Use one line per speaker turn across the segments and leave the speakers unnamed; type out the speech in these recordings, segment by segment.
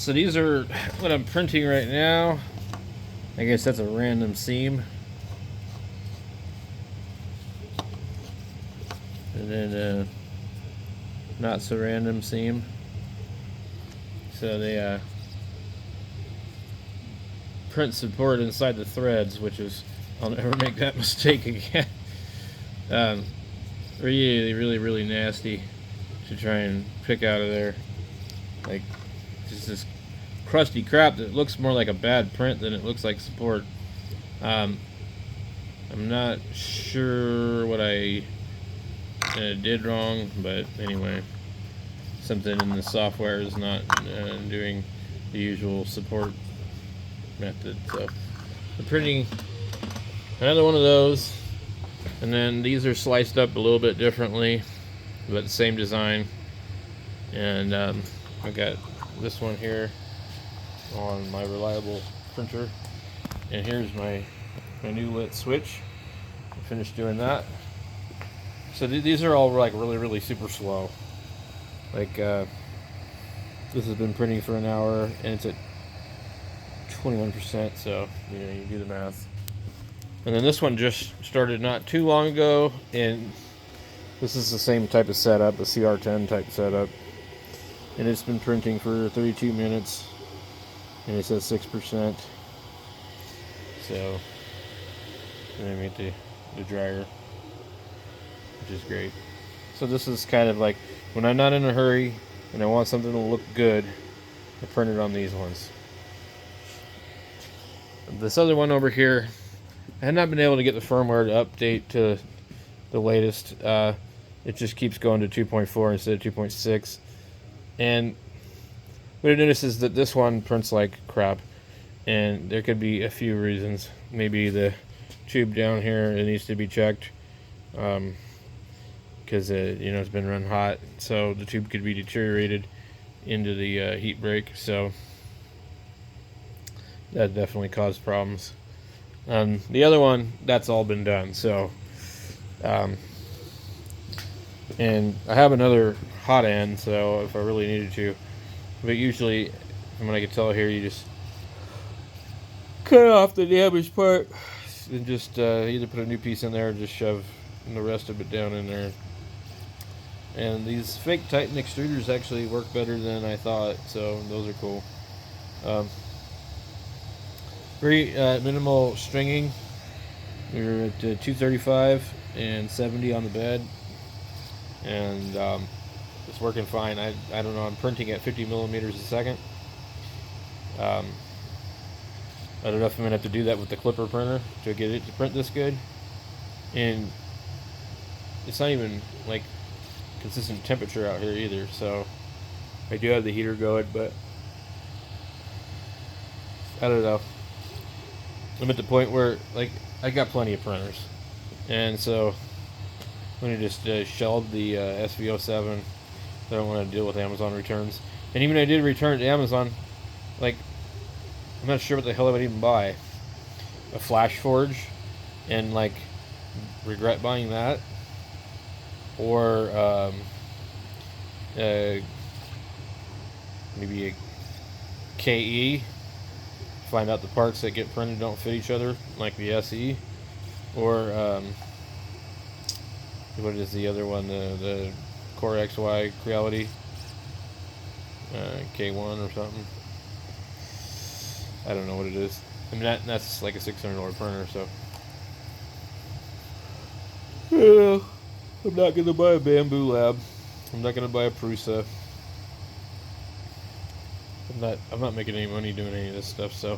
So these are what I'm printing right now. I guess that's a random seam. And then a not so random seam. So they print support inside the threads, which is, I'll never make that mistake again. Really nasty to try and pick out of there. Like, just this crusty crap that looks more like a bad print than it looks like support. I'm not sure what I did wrong, but anyway, something in the software is not doing the usual support method. So I'm printing another one of those, and then these are sliced up a little bit differently, but the same design. And I got this one here on my reliable printer, and here's my new lit switch. I finished doing that. So these are all like really super slow. Like this has been printing for an hour and it's at 21%, so you know, you do the math. And then this one just started not too long ago, and this is the same type of setup, a CR10 type setup, and it's been printing for 32 minutes, and it says 6%. So, and I made the dryer, which is great. So this is kind of like when I'm not in a hurry and I want something to look good, I print it on these ones. This other one over here, I had not been able to get the firmware to update to the latest. It just keeps going to 2.4 instead of 2.6. And what I noticed is that this one prints like crap. And there could be a few reasons. Maybe the tube down here, it needs to be checked. Because you know, it's been run hot, so the tube could be deteriorated into the heat break. So that definitely caused problems. The other one, that's all been done. So, and I have another hot end, so if I really needed to, but usually, from what I can tell here, you just cut off the damaged part and just either put a new piece in there or just shove the rest of it down in there. And these fake Titan extruders actually work better than I thought, so those are cool. Very minimal stringing. We're at 235 and 70 on the bed, and it's working fine. I don't know, I'm printing at 50 millimeters a second. I don't know if I'm going to have to do that with the clipper printer to get it to print this good. And it's not even like consistent temperature out here either, so I do have the heater going, but I don't know. I'm at the point where, like, I got plenty of printers, and so I'm going to just shelve the SV07. I don't want to deal with Amazon returns. And even if I did return it to Amazon, like, I'm not sure what the hell I would even buy. A Flash Forge, and like regret buying that, or maybe a KE. Find out the parts that get printed don't fit each other, like the SE, or what is the other one? The Core XY Creality K1 or something. I don't know what it is. I mean, that's like a $600 printer, so. Yeah, I'm not going to buy a Bamboo Lab. I'm not going to buy a Prusa. I'm not making any money doing any of this stuff, so,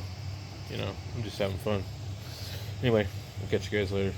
you know, I'm just having fun. Anyway, I'll catch you guys later.